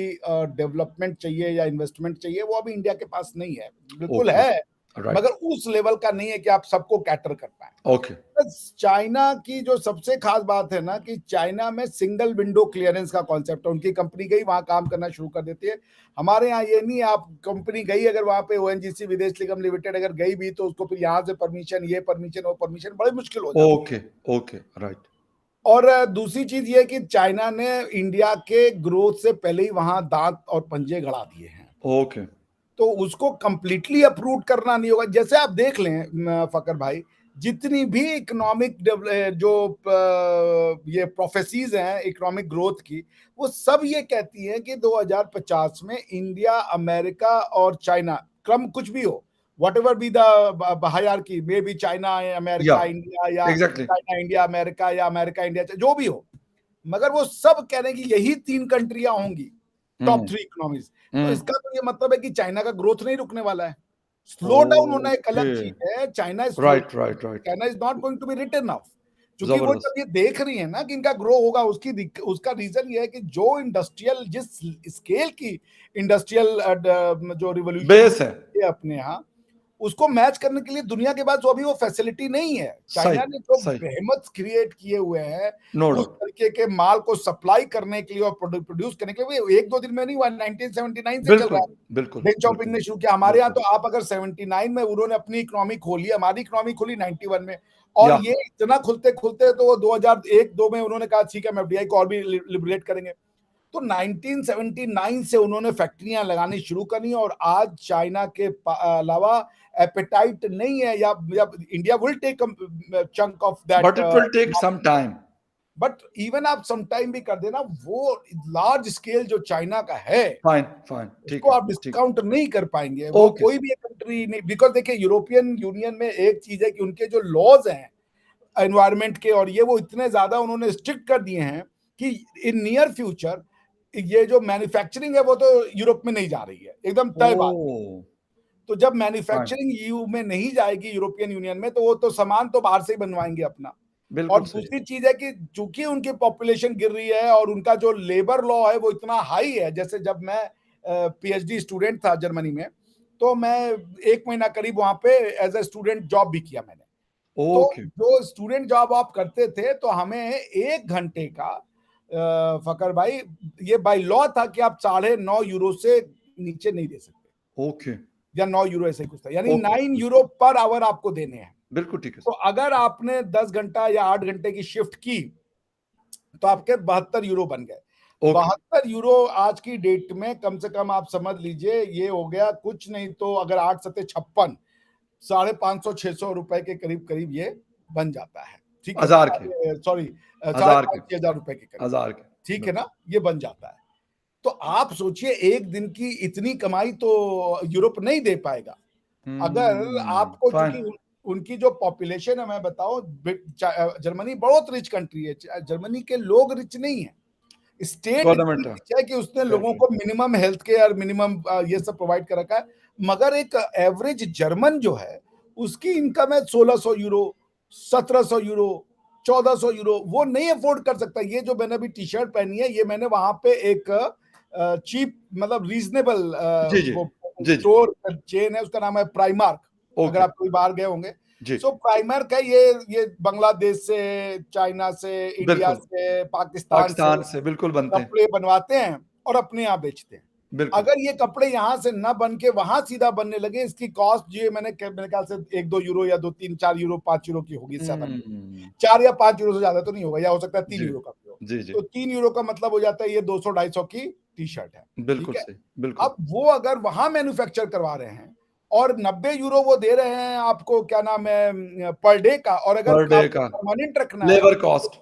S2: डेवलपमेंट चाहिए या इन्वेस्टमेंट चाहिए, वो अभी इंडिया के पास नहीं है। बिल्कुल
S1: ओके,
S2: है,
S1: राइट,
S2: मगर उस लेवल का नहीं है कि आप सबको कैटर कर पाए।
S1: ओके,
S2: बस चाइना की जो सबसे खास बात है ना, कि चाइना में सिंगल विंडो क्लियरेंस का कॉन्सेप्ट है। उनकी कंपनी गई वहां काम करना शुरू कर देती है। हमारे यहाँ ये नहीं, आप कंपनी गई अगर वहां पे ओएनजीसी विदेश निगम लिमिटेड अगर गई भी, तो उसको फिर यहाँ से परमिशन, ये परमिशन, वो परमिशन, बड़ी मुश्किल हो जाती है।
S1: ओके, ओके, राइट,
S2: और दूसरी चीज ये कि चाइना ने इंडिया के ग्रोथ से पहले ही वहां दांत और पंजे गड़ा दिए हैं।
S1: ओके,
S2: तो उसको कंप्लीटली अप्रूव करना नहीं होगा। जैसे आप देख लें फ़खर भाई, जितनी भी इकोनॉमिक जो ये प्रोफेसीज़ हैं इकोनॉमिक ग्रोथ की, वो सब ये कहती हैं कि 2050 में इंडिया, अमेरिका और चाइना, क्रम कुछ भी हो, whatever be the hierarchy, may be China,
S1: या
S2: अमेरिका, इंडिया, या
S1: एग्ज़ैक्टली।
S2: चाइना, इंडिया, अमेरिका, या अमेरिका, इंडिया, जो भी हो, मगर वो सब कह रहे हैं कि यही 3 कंट्रियाँ होंगी, टॉप
S1: हुँ,
S2: 3 इकोनॉमीज़। तो
S1: हुँ।
S2: इसका तो ये मतलब है कि चाइना का ग्रोथ नहीं रुकने वाला है। स्लो डाउन होना एक
S1: ओके।
S2: अलग चीज़ है,
S1: right, right, right.
S2: China is not going to be written off. क्योंकि वो
S1: ज़बरदस्त।
S2: जब ये देख रही है ना कि इनका ग्रो होगा, उसका रीज़न ये है कि जो इंडस्ट्रियल जिस स्केल की इंडस्ट्रियल जो रिवॉल्यूशन
S1: बेस है।
S2: हुई है अपने यहाँ, उसको मैच करने के लिए दुनिया के पास वो अभी वो फैसिलिटी नहीं है।
S1: सही,
S2: चाइना ने जो
S1: सही।
S2: बेहेमथ क्रिएट किए हुए हैं,
S1: नो
S2: उस
S1: डाउट।
S2: तरीके के माल को सप्लाई करने के लिए और प्रोड्यूस करने के लिए, वो 1-2 दिन में नहीं हुआ, 1979 से चल रहा
S1: बिल्कुल,
S2: है।
S1: बिल्कुल,
S2: डेंग
S1: बिल्कुल,
S2: शाओपिंग ने शुरू किया। हमारे यहाँ
S1: बिल्कुल।
S2: तो आप अगर 79 में उन्होंने अपनी इकोनॉमी खोली, हमारी इकोनॉमी खोली 91 में, और
S1: या
S2: ये इतना खुलते-खुलते तो वो 2001-2 में उन्होंने कहा ठीक है, हम एफडीआई को और भी लिबरेट करेंगे। तो 1979 से उन्होंने फैक्ट्रियां लगानी शुरू करी, और आज चाइना के अलावा एपेटाइट नहीं है, या India will take chunk of that,
S1: but it will take some time.
S2: But even आप सम टाइम भी कर देना, वो लार्ज स्केल जो चाइना का है,
S1: फाइन, फाइन, ठीक
S2: उसको
S1: है,
S2: आप
S1: ठीक है।
S2: डिस्काउंट नहीं कर पाएंगे। वो
S1: ओके
S2: कोई
S1: सर।
S2: भी एक कंट्री नहीं, बिकॉज देखिए यूरोपियन यूनियन में एक चीज है कि उनके जो लॉज हैं एनवायरमेंट के, और ये वो इतने ज्यादा उन्होंने स्ट्रिक्ट कर दिए हैं कि इन नियर फ्यूचर ये जो मैन्युफैक्चरिंग है वो तो यूरोप में नहीं जा रही है, एकदम तय बात है।
S1: ओह!
S2: तो जब
S1: फाइन,
S2: मैन्युफैक्चरिंग ईयू में नहीं जाएगी, यूरोपियन यूनियन में, तो वो तो सामान तो बाहर से ही बनवाएंगे अपना। और
S1: बिल्कुल सही।
S2: दूसरी चीज है कि चूंकि उनकी पॉपुलेशन गिर रही है और उनका जो लेबर लॉ है वो इतना हाई है, जैसे जब मैं पीएचडी स्टूडेंट था जर्मनी में, तो मैं 1 महीना करीब वहां पे एज ए स्टूडेंट जॉब भी किया मैंने। तो
S1: ओके,
S2: जो स्टूडेंट जॉब आप करते थे, तो हमें 1 घंटे का फकर भाई, ये बाय लॉ था कि आप 9.5 यूरो से नीचे नहीं दे सकते,
S1: ओके,
S2: या 9 यूरो ऐसे ही कुछ था, यानी
S1: ओके।
S2: 9 यूरो पर आवर आपको देने हैं।
S1: बिल्कुल ठीक है
S2: तो
S1: सर।
S2: अगर आपने 10 घंटा या 8 घंटे की शिफ्ट की, तो आपके 72 यूरो बन गए।
S1: ओके,
S2: 72 यूरो आज की डेट में कम से कम आप समझ लीजिए, ये हो गया कुछ नहीं तो अगर 8 सत्ते 56, 550-600 रुपए के करीब करीब ये बन जाता है। ठीक है
S1: हज़ार के,
S2: ना, सॉरी, साढ़े
S1: हज़ार के,
S2: पाँच छह हजार रुपए के करीब।
S1: हज़ार के।
S2: ठीक है ना,
S1: बिल्कुल।
S2: ये बन जाता है। तो आप सोचिए, एक दिन की इतनी कमाई तो यूरोप नहीं दे पाएगा। अगर आपको,
S1: फाइन।
S2: चूंकि उनकी जो पॉपुलेशन है, मैं बताऊं, जर्मनी बहुत रिच कंट्री है, जर्मनी के लोग रिच नहीं है, स्टेट इतनी
S1: गवर्नमेंट है।
S2: रिच है कि उसने लोगों
S1: राइट,
S2: को मिनिमम हेल्थ केयर, मिनिमम ये सब प्रोवाइड कर रखा है। मगर एक एवरेज जर्मन जो है, उसकी इनकम है 1600 यूरो, 1700 यूरो, 1400 यूरो, वो नहीं अफोर्ड कर सकता। ये जो मैंने अभी टी शर्ट पहनी है, ये मैंने वहां पे एक चीप, मतलब रीजनेबल,
S1: जी, जी।
S2: वो
S1: जी, जी।
S2: स्टोर चेन है, उसका नाम है प्राइमार्क। अगर
S1: ओके।
S2: आप कोई बाहर गए होंगे,
S1: जी,
S2: सो
S1: जी।
S2: प्राइमार्क है, ये बांग्लादेश से, चाइना से, इंडिया
S1: बिल्कुल,
S2: से, पाकिस्तान से
S1: पाकिस्तान से बिल्कुल बनते हैं।
S2: कपड़े बनवाते हैं और अपने यहाँ बेचते हैं।
S1: बिल्कुल।
S2: अगर ये कपड़े यहाँ से ना बन के वहां सीधा बनने लगे, इसकी कॉस्ट जो है, मेरे ख्याल से 1-2 यूरो या 2-3-4 यूरो, 5 यूरो की होगी, इससे ज्यादा नहीं होगी।
S1: हुँ।
S2: 4 या 5 यूरो से ज्यादा तो नहीं होगा, या हो सकता है तीन
S1: जी।
S2: यूरो का भी हो।
S1: जी, जी।
S2: तो 3 यूरो का मतलब हो जाता है ये 200-250 की टी शर्ट है। ठीक
S1: बिल्कुल
S2: है।
S1: सही, बिल्कुल।
S2: अब वो अगर वहां मैन्युफैक्चर करवा रहे हैं, और 90 यूरो वो दे रहे हैं आपको, क्या नाम है, पर डे का, और अगर
S1: पर डे
S2: आपको
S1: का
S2: परमानेंट रखना है,
S1: लेबर कॉस्ट।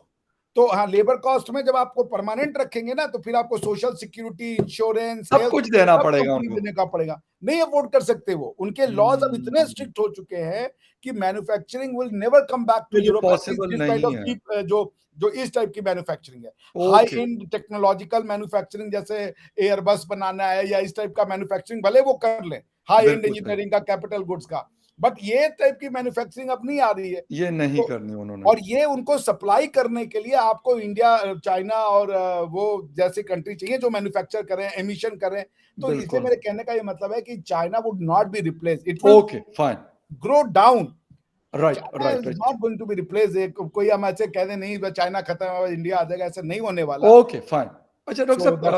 S2: तो हाँ, लेबर कॉस्ट में जब आपको परमानेंट रखेंगे ना, तो फिर आपको सोशल सिक्योरिटी, इंश्योरेंस,
S1: सब
S2: हेल्थ,
S1: कुछ देना
S2: सब
S1: पड़ेगा
S2: कंपनी
S1: उनको।
S2: देने का पड़ेगा। नहीं अफोर्ड कर सकते वो, उनके लॉज अब इतने
S1: हुँ।
S2: स्ट्रिक्ट हो चुके हैं कि manufacturing will never come back to
S1: तो ये
S2: Europe, at least
S1: possible
S2: this kind
S1: नहीं
S2: ऑफ
S1: है।
S2: चीप, जो जो इस टाइप की मैन्युफैक्चरिंग है। High
S1: okay,
S2: and technological manufacturing, जैसे एयरबस बनाना है या इस टाइप का मैन्युफैक्चरिंग, भले वो कर लें, हाई एंड
S1: बिल्कुल सही।
S2: इंजीनियरिंग का, कैपिटल गुड्स का, बट ये टाइप की मैन्युफैक्चरिंग अब नहीं आ रही है।
S1: ये नहीं
S2: तो
S1: करनी उन्होंने।
S2: और ये उनको सप्लाई करने के लिए आपको इंडिया, चाइना और वो जैसी कंट्री चाहिए जो मैन्युफैक्चर करें, एमिशन करें। तो इसलिए
S1: बिल्कुल।
S2: मेरे कहने का ये मतलब है कि China would not be replace, it will
S1: okay, fine.
S2: Grow down.
S1: Right,
S2: China
S1: right,
S2: is
S1: right.
S2: Not going to be replace. कोई हम ऐसे कह दें नहीं चाइना खत्म है इंडिया आ जाएगा, ऐसा नहीं होने वाला।
S1: Okay, fine. अच्छा डॉक्टर
S2: सो
S1: साहब
S2: दैट्स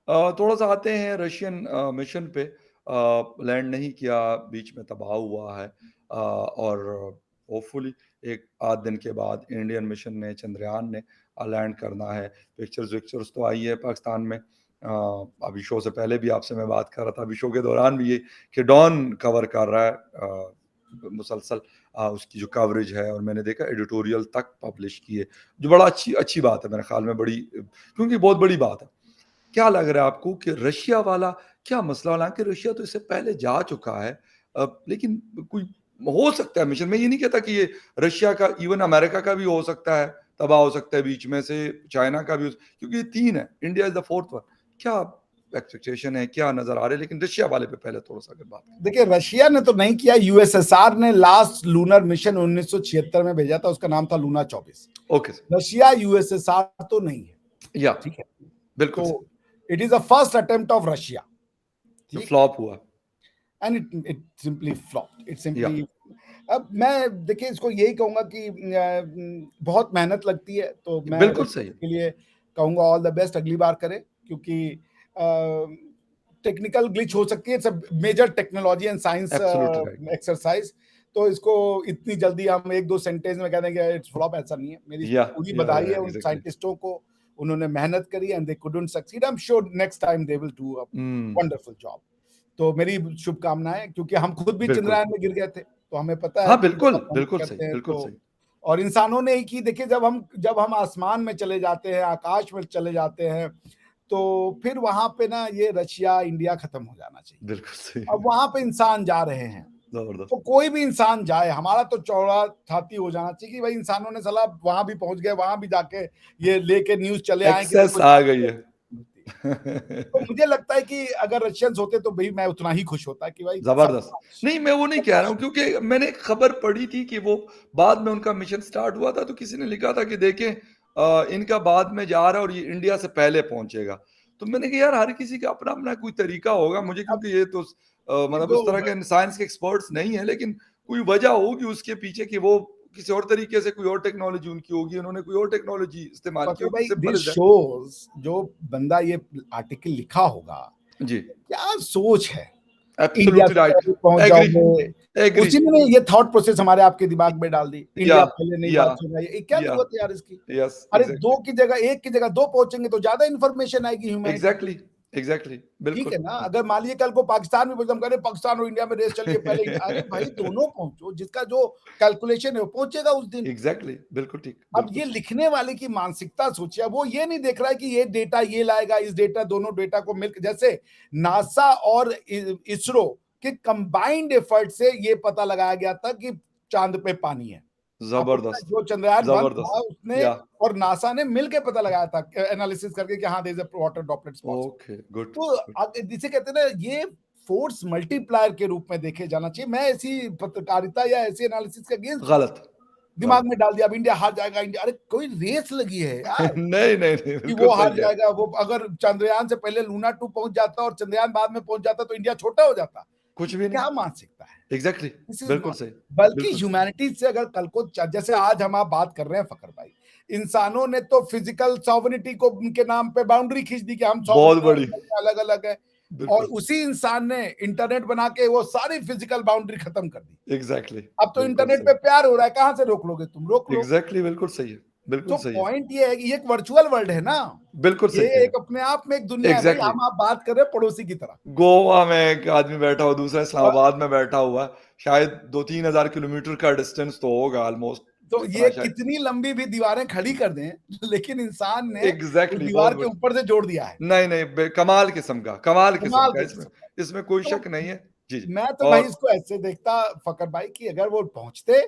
S2: व्हाट।
S1: थोड़ा-सा आते हैं रशियन मिशन पे लैंड नहीं किया, बीच में तबाह हुआ है और होपफुली एक आध दिन के बाद इंडियन मिशन ने, चंद्रयान ने लैंड करना है। पिक्चर्स-विक्चर्स तो आई है पाकिस्तान में अभी शो से पहले भी आपसे मैं बात कर रहा था, अभी शो के दौरान भी ये कि डॉन कवर कर रहा है मुसलसल उसकी जो कवरेज है, और मैंने देखा एडिटोरियल तक पब्लिश की है, जो बड़ा अच्छी अच्छी बात है मेरे ख़्याल में, बड़ी क्योंकि बहुत बड़ी बात है। क्या लग रहा है आपको कि रशिया वाला क्या मसला, हालाँकि रशिया तो इससे पहले जा चुका है, लेकिन कोई हो सकता है मिशन, मैं ये नहीं कहता कि ये रशिया का, इवन अमेरिका का भी हो सकता है, तबाह हो सकता है बीच में से, चाइना का भी क्योंकि ये 3 है, India is the 4th one. क्या एक्सपेक्टेशन है, क्या नज़र आ रहा है? लेकिन रशिया वाले पे पहले थोड़ा-सा अगर बात करें।
S2: देखिए, रशिया ने तो नहीं किया, यूएसएसआर ने लास्ट लूनर मिशन 1976 में भेजा था, उसका नाम था Luna 24।
S1: Okay sir.
S2: Russia USSR तो नहीं है,
S1: या
S2: ठीक है?
S1: बिल्कुल
S2: तो
S1: सही,
S2: it is the first attempt of Russia,
S1: जो
S2: ठीक है?
S1: फ्लॉप हुआ।
S2: And it simply flopped, it
S1: या
S2: सिंपली। अब मैं देखिए इसको यही कहूँगा कि बहुत मेहनत लगती है, तो मैं
S1: बिल्कुल सही
S2: रशियंस
S1: है।
S2: के लिए कहूँगा ऑल द बेस्ट, अगली बार करें, क्योंकि टेक्निकल ग्लिच हो सकती है, it's a major technology and science
S1: absolutely right.
S2: Exercise. तो इसको इतनी जल्दी हम 1-2 सेंटेंस में कह देंगे इट्स फ्लॉप, ऐसा नहीं है। मेरी पूरी बधाई है
S1: या
S2: उन
S1: एग्ज़ैक्टली।
S2: साइंटिस्टों को, उन्होंने मेहनत करी and they couldn't succeed. I am sure next time they will do a
S1: hmm,
S2: wonderful job. तो मेरी शुभकामनाएँ, क्योंकि हम खुद भी
S1: बिल्कुल।
S2: चंद्रयान में गिर गए थे, तो हमें पता है
S1: हाँ,
S2: कि जब
S1: बिल्कुल,
S2: आप मेहनत
S1: बिल्कुल सही,
S2: करते हैं
S1: बिल्कुल
S2: तो।
S1: सही।
S2: और इंसानों ने ही की, देखिए जब हम आसमान में चले जाते हैं, आकाश में चले जाते हैं, तो फिर वहाँ पे ना ये रशिया, इंडिया खत्म हो जाना चाहिए।
S1: बिल्कुल सही,
S2: अब वहाँ पे इंसान जा रहे हैं, तो
S1: ज़बरदस्त।
S2: कोई भी इंसान जाए, हमारा तो चौड़ा छाती हो जाना चाहिए कि भाई इंसानों ने साला वहाँ भी पहुँच गए, वहाँ भी जाके ये लेके न्यूज़ चले आए कि
S1: एक्सेस
S2: देखो
S1: आ गई है।
S2: मिलती है। तो मुझे लगता है कि अगर रशियंस होते तो भई मैं उतना ही खुश होता कि भाई
S1: ज़बरदस्त।
S2: शाबाश!
S1: नहीं, मैं वो नहीं कह रहा हूँ, क्योंकि मैंने एक खबर पढ़ी थी कि वो बाद में उनका मिशन स्टार्ट हुआ था, तो किसी ने लिखा था कि देखें इनका बाद में जा रहा है और ये इंडिया से पहले पहुँचेगा। तो मैंने कहा यार, हर किसी का अपना-अपना कोई तरीका होगा, मुझे
S2: अब
S1: क्योंकि ये तो
S2: ये
S1: मतलब
S2: दो
S1: उस तरह के साइंस के एक्सपर्ट्स नहीं है, लेकिन कोई वजह होगी उसके पीछे कि वो किसी और तरीके से, कोई और टेक्नोलॉजी उनकी होगी, उन्होंने कोई और टेक्नोलॉजी इस्तेमाल की
S2: फ़खर
S1: होगी,
S2: भाई,
S1: simple
S2: this
S1: is that.
S2: Shows जो बंदा ये आर्टिकल लिखा होगा,
S1: जी,
S2: क्या सोच है? इंडिया
S1: एब्सोल्यूटली
S2: से
S1: राइट।
S2: पहले पहुँच
S1: एग्री,
S2: जाओगे,
S1: एग्री।
S2: उसी ने ये थॉट प्रोसेस हमारे आपके दिमाग में डाल दी,
S1: या
S2: इंडिया पहले नहीं
S1: या
S2: पहुँचेगा, ये क्या
S1: या
S2: ज़रूरत है यार इसकी?
S1: यस,
S2: अरे
S1: एग्ज़ैक्टली।
S2: 2 की जगह 1 की जगह 2 पहुँचेंगे तो ज़्यादा इन्फॉर्मेशन आएगी ह्यूमैनिटी को।
S1: एग्ज़ैक्टली, एग्ज़ैक्टली,
S2: ठीक
S1: बिल्कुल,
S2: है ना? अगर
S1: बिल्कुल।
S2: मान लीजिए कल को पाकिस्तान में हम कह रहे हैं पाकिस्तान और इंडिया में रेस चल रही है, पहले अरे भाई दोनों पहुँचो, जिसका जो कैलकुलेशन है वो पहुँचेगा उस दिन।
S1: एग्ज़ैक्टली, बिल्कुल ठीक,
S2: अब
S1: बिल्कुल
S2: ये
S1: सही।
S2: लिखने वाले की मानसिकता सोचिए, अब वो ये नहीं देख रहा है कि ये डेटा ये लाएगा, इस डेटा दोनों डेटा को मिलकर, जैसे नासा और इसरो के कंबाइंड एफर्ट से ये पता लगाया गया था कि चांद पे पानी है। आपको पता है
S1: ज़बरदस्त,
S2: जो चंद्रयान 1 था
S1: ज़बरदस्त।
S2: उसने
S1: या
S2: और नासा ने मिलके पता लगाया था एनालिसिस करके कि हाँ there is a water droplets possible.
S1: Okay, good,
S2: तो
S1: गुड।
S2: जिसे कहते हैं ना, ये फोर्स मल्टीप्लायर के रूप में देखे जाना चाहिए। मैं ऐसी पत्रकारिता या ऐसी एनालिसिस के अगेंस्ट हूँ।
S1: गलत,
S2: दिमाग
S1: गलत।
S2: में डाल दिया अब इंडिया हार जाएगा, इंडिया, अरे कोई रेस लगी है यार
S1: नहीं, नहीं, नहीं,
S2: कि
S1: बिल्कुल
S2: वो हार
S1: सही है।
S2: जाएगा। वो अगर चंद्रयान से पहले लूना 2 पहुंच जाता और चंद्रयान बाद में पहुंच जाता तो इंडिया छोटा हो जाता।
S1: कुछ
S2: ये
S1: भी नहीं।
S2: क्या मानसिकता है?
S1: एग्ज़ैक्टली,
S2: दिस इज
S1: बिल्कुल
S2: नॉट।
S1: सही,
S2: बल्कि
S1: बिल्कुल सही।
S2: ह्यूमैनिटी से अगर कल को जैसे आज हम आप बात कर रहे हैं फखर भाई, इंसानों ने तो फिजिकल सॉवरेनिटी को उनके नाम पे बाउंड्री खींच दी कि हम
S1: बहुत
S2: सॉवरेन
S1: बड़ी,
S2: अलग अलग है। और
S1: बिल्कुल,
S2: उसी इंसान ने इंटरनेट बना के वो सारी फिजिकल बाउंड्री खत्म कर दी।
S1: एग्ज़ैक्टली,
S2: अब तो
S1: बिल्कुल
S2: इंटरनेट
S1: सही।
S2: पे प्यार हो रहा है, कहां से रोक लोगे तुम? रोक लो।
S1: एग्ज़ैक्टली, बिल्कुल सही है,
S2: तो
S1: बिल्कुल सही है।
S2: पॉइंट ये है कि ये एक वर्चुअल वर्ल्ड है ना,
S1: बिल्कुल
S2: ये
S1: सही कह रहे
S2: एक अपने आप में एक
S1: हैं।
S2: दुनिया है भाई,
S1: एग्ज़ैक्टली।
S2: हम आप बात कर रहे हैं पड़ोसी की तरह।
S1: गोवा में एक आदमी बैठा हुआ, दूसरा
S2: और
S1: इस्लामाबाद में बैठा हुआ है। शायद 2-3 हज़ार किलोमीटर का डिस्टेंस तो होगा ऑलमोस्ट,
S2: तो
S1: इतना
S2: ये
S1: शायद।
S2: कितनी लंबी भी दीवारें खड़ी कर दें, लेकिन इंसान ने उस
S1: एग्ज़ैक्टली, बहुत
S2: दीवार के
S1: बड़ी।
S2: ऊपर से जोड़ दिया है।
S1: नहीं, नहीं, कमाल किस्म
S2: कमाल
S1: का
S2: के
S1: इसमें,
S2: किस्म का।
S1: इसमें कोई
S2: तो
S1: शक नहीं है। जी, जी।
S2: मैं तो भाई
S1: और
S2: इसको ऐसे देखता फकर भाई कि अगर वो पहुंचते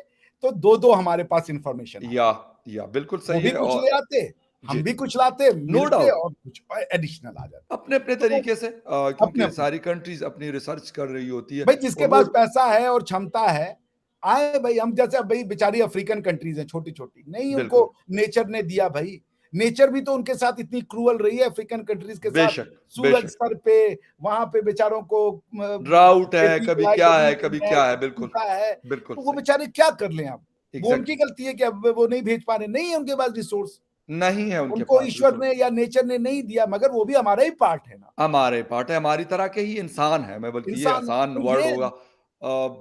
S2: तो दो दो हमारे पास इंफॉर्मेशन
S1: या
S2: आती।
S1: या बिल्कुल
S2: वो
S1: सही
S2: भी
S1: है।
S2: कुछ ले
S1: और
S2: आते,
S1: जी,
S2: हम भी
S1: जी।
S2: कुछ लाते,
S1: नो
S2: मिलते
S1: डाउट,
S2: और कुछ एडिशनल आ जाता।
S1: अपने-अपने
S2: तो
S1: तरीके से,
S2: अपने
S1: क्योंकि
S2: अपने
S1: सारी कंट्रीज़ अपनी रिसर्च कर रही होती है,
S2: भाई जिसके
S1: और वो
S2: पास पैसा है और क्षमता है, आए भाई। हम जैसे भाई बेचारी अफ्रीकन कंट्रीज़ हैं छोटी-छोटी, नहीं उनको
S1: बिल्कुल,
S2: नेचर ने दिया भाई। नेचर भी तो उनके साथ इतनी क्रूअल रही है अफ्रीकन कंट्रीज़ के साथ।
S1: बेशक,
S2: सूरज
S1: बेशक।
S2: सर पे, वहाँ पे बेचारों को
S1: ड्राउट है, कभी
S2: खेती-बुआई
S1: क्या
S2: करनी
S1: है,
S2: नहीं
S1: कभी
S2: है,
S1: क्या है,
S2: कुछ
S1: बिल्कुल,
S2: सूखा है,
S1: बिल्कुल
S2: तो वो
S1: सही।
S2: बेचारे क्या कर लें अब? वो उनकी
S1: एग्ज़ैक्टली,
S2: गलती है कि अब वो नहीं भेज पा रहे, नहीं है उनके पास रिसोर्स।
S1: नहीं है उनके
S2: उनको
S1: पास
S2: ईश्वर
S1: रिसोर्स।
S2: ने या नेचर ने नहीं दिया, मगर वो भी हमारा ही पार्ट है ना,
S1: हमारे पार्ट है, हमारी तरह के ही इंसान हैं, मैं बल्कि ये
S2: इंसान है।
S1: आसान
S2: तो
S1: वर्ड
S2: ये
S1: होगा।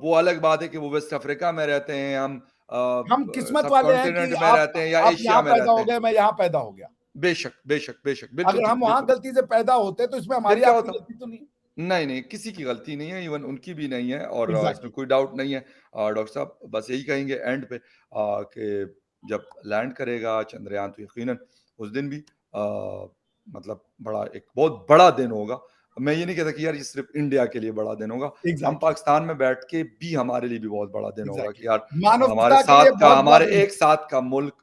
S1: वो अलग बात है कि वो वेस्ट अफ्रीका में रहते हैं, हम
S2: हम किस्मत वाले हैं कि
S1: सबकॉन्टिनेंट में रहते हैं या
S2: आप
S1: एशिया
S2: यहाँ
S1: में
S2: पैदा
S1: रहते
S2: हो
S1: हैं।
S2: गए, मैं यहाँ पैदा हो गया।
S1: बेशक, बेशक, बेशक, बिल्कुल
S2: अगर
S1: ठीक,
S2: हम वहाँ
S1: बिल्कुल।
S2: गलती से पैदा होते तो इसमें
S1: फिर
S2: हमारी
S1: क्या
S2: आपकी
S1: होता?
S2: गलती तो नहीं।
S1: नहीं, नहीं, किसी की गलती नहीं है, इवन उनकी भी नहीं है और इसमें
S2: एग्ज़ैक्टली,
S1: कोई डाउट नहीं है। डॉक्टर साहब बस यही कहेंगे एंड पे कि जब लैंड करेगा चंद्रयान तो यकीनन उस दिन भी मतलब बड़ा एक बहुत बड़ा दिन होगा। मैं ये नहीं कहता कि यार ये सिर्फ़ इंडिया के लिए बड़ा दिन होगा। हम
S2: एग्ज़ैक्टली,
S1: पाकिस्तान में बैठ के भी हमारे लिए भी बहुत बड़ा दिन होगा कि
S2: एग्ज़ैक्टली।
S1: यार
S2: मानवता के लिए बहुत बड़ा
S1: हमारे
S2: दिन
S1: एक साथ का मुल्क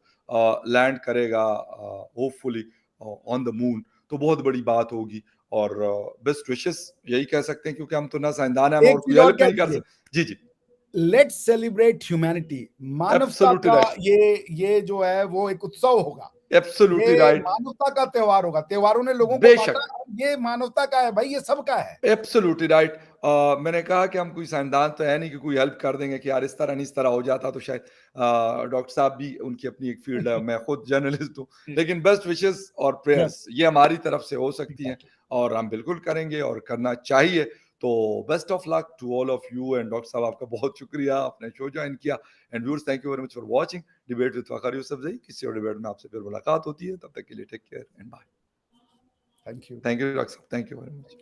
S1: लैंड करेगा होपफुली ऑन द मून तो बहुत बड़ी बात होगी। और बेस्ट विशेस यही कह सकते हैं क्योंकि हम तो ना साइंसदान हैं, हम
S2: है।
S1: और
S2: एक
S1: कोई
S2: चीज़ और
S1: हेल्प
S2: कह
S1: नहीं कर
S2: दीजिए,
S1: सकते। जी, जी।
S2: Let's celebrate humanity. मानवता
S1: एब्सोल्युटली
S2: का
S1: राइट,
S2: ये जो है वो एक उत्सव होगा।
S1: एब्सोल्युटली
S2: ये
S1: राइट।
S2: मानवता का त्योहार होगा। त्योहारों ने लोगों को
S1: बेशक,
S2: बाँटा, ये मानवता का है भाई, ये सबका है।
S1: Absolutely right. मैंने कहा कि हम कोई साइंसदान तो है नहीं कि कोई हेल्प कर देंगे कि यार इस तरह नहीं इस तरह हो जाता तो शायद डॉक्टर साहब भी उनकी अपनी एक फील्ड है, मैं खुद जर्नलिस्ट हूँ। लेकिन बेस्ट विशेस और
S2: यस,
S1: प्रेयर्स ये हमारी तरफ से हो सकती हैं
S2: एग्ज़ैक्टली।
S1: और हम बिल्कुल करेंगे और करना चाहिए। तो best of luck to all of you and doctor साहब आपका बहुत शुक्रिया, आपने शो जॉइन किया and viewers thank you very much for watching debate with Fakhar Yousafzai. किसी और डिबेट में आपसे फिर मुलाकात होती है, तब तक के लिए take care and bye.
S2: Thank you.
S1: Thank you doctor साहब, थैंक यू वेरी मच।